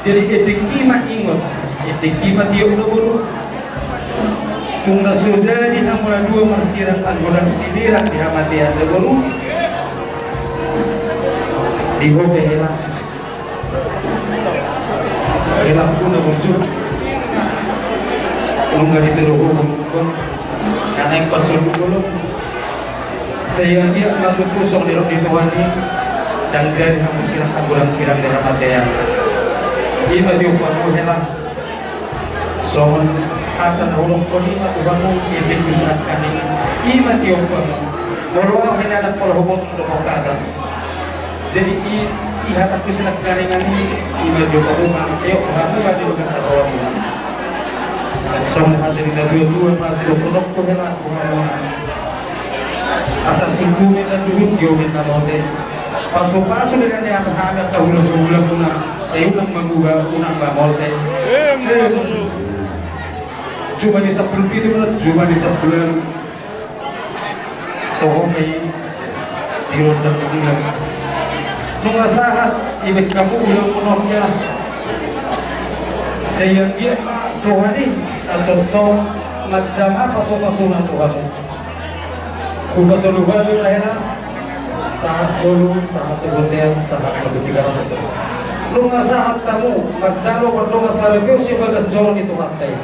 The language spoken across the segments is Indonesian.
Jadi etikima ingot, etikima tiok dulu. Kung nasuda di hamura dua marsirang angguran sidiran di hamatian dulu. Di hobe helang, helang pun muncul. Kung nggak diteruhu pun, karena yang pasal dulu. Saya dia lalu kusong di Tuhan ini dan jadi hamus sirang angguran sirang di hamatian. Ima diupamu helang sohon atan hulong konima tuhanmu itik bisat kani ima diupamu moroa henana pola hubung untuk atas jadi ihat aku sinak karingan ini ima diupamu ayo kamu badi bukan sarawamu sohon hati kita dua-dua masih lupunok ko helang tuhanmu asal singkumin dan duhut yomin na lote paso-paso dengan yang berharga kehulang-hulang puna saya ulang mengubah unang bamol saya cuma di 10 itu cuma di 10 toh kayak di ronda bulan nung saat ibig kamu ulang penuhnya saya dia Tuhan ini atau toh macam apa paso-paso ng Tuhan kung katuluhan yung lahira saat solo, saat hotel, saat magbibigan sa lunga saat kamu, magsalo ko lunga sa reviews yung bagas joron ito hatay.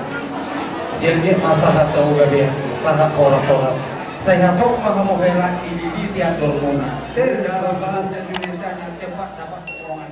Siya dia masahat tahu gabi, sahat oras-oras. Saya hatok mga mukhela, ididiti at dormona. Dalam bahasa Indonesia yang cepat dapat pertolongan